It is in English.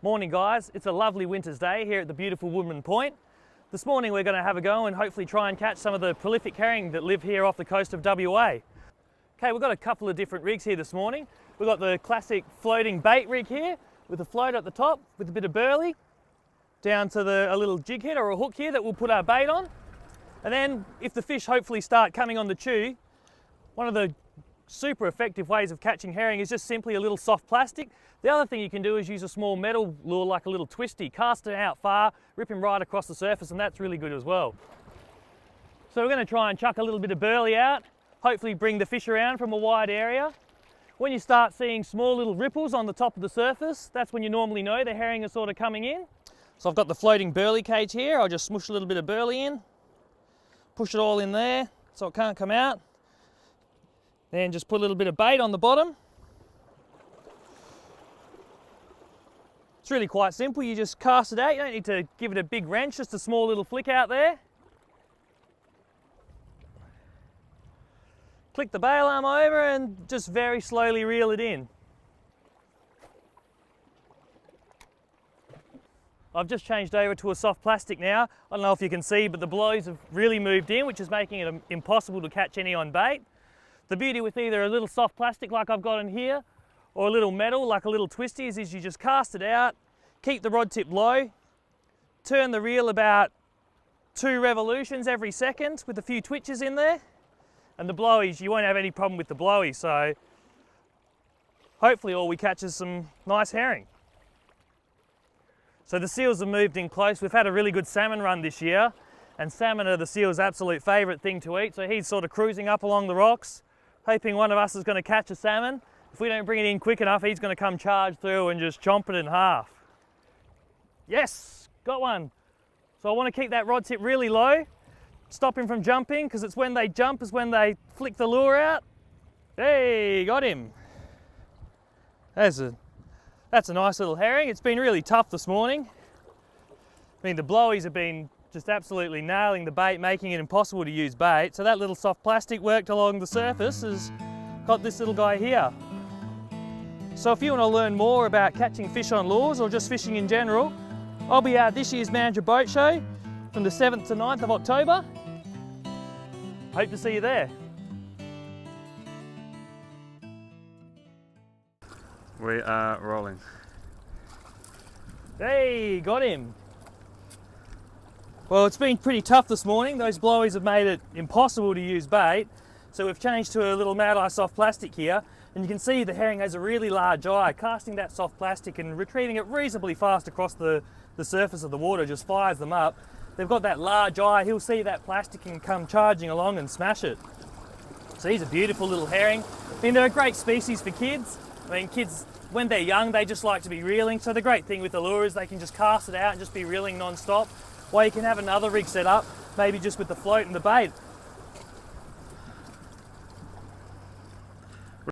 Morning guys, it's a lovely winter's day here at the beautiful Woodman Point. This morning we're going to have a go and hopefully try and catch some of the prolific herring that live here off the coast of WA. Okay, we've got a couple of different rigs here this morning. We've got the classic floating bait rig here with a float at the top with a bit of burley down to a little jig head or a hook here that we'll put our bait on. And then if the fish hopefully start coming on the chew, one of the super effective ways of catching herring is just simply a little soft plastic. The other thing you can do is use a small metal lure like a little twisty, cast it out far, rip him right across the surface, and that's really good as well. So we're going to try and chuck a little bit of burley out, hopefully bring the fish around from a wide area. When you start seeing small little ripples on the top of the surface, that's when you normally know the herring is sort of coming in. So I've got the floating burley cage here. I'll just smush a little bit of burley in, push it all in there so it can't come out. Then just put a little bit of bait on the bottom. It's really quite simple. You just cast it out. You don't need to give it a big wrench, just a small little flick out there. Click the bail arm over and just very slowly reel it in. I've just changed over to a soft plastic now. I don't know if you can see, but the blows have really moved in, which is making it impossible to catch any on bait. The beauty with either a little soft plastic like I've got in here or a little metal like a little twisty is you just cast it out, keep the rod tip low, turn the reel about 2 revolutions every second with a few twitches in there, and the blowies, you won't have any problem with the blowies, so hopefully all we catch is some nice herring. So the seals have moved in close. We've had a really good salmon run this year, and salmon are the seal's absolute favourite thing to eat, so he's sort of cruising up along the rocks, hoping one of us is going to catch a salmon. If we don't bring it in quick enough, he's going to come charge through and just chomp it in half. Yes, got one. So I want to keep that rod tip really low, stop him from jumping, because it's when they jump is when they flick the lure out. Hey, got him. That's a nice little herring. It's been really tough this morning. I mean, the blowies have been just absolutely nailing the bait, making it impossible to use bait. So that little soft plastic worked along the surface has got this little guy here. So if you want to learn more about catching fish on lures or just fishing in general, I'll be at this year's Manager Boat Show from the 7th to 9th of October. Hope to see you there. We are rolling. Hey, got him. Well, it's been pretty tough this morning. Those blowies have made it impossible to use bait. So we've changed to a little Mad Eye soft plastic here. And you can see the herring has a really large eye. Casting that soft plastic and retrieving it reasonably fast across the surface of the water just fires them up. They've got that large eye. He'll see that plastic and come charging along and smash it. So he's a beautiful little herring. I mean, they're a great species for kids. I mean, kids, when they're young, they just like to be reeling. So the great thing with the lure is they can just cast it out and just be reeling non-stop. Or you can have another rig set up, maybe just with the float and the bait.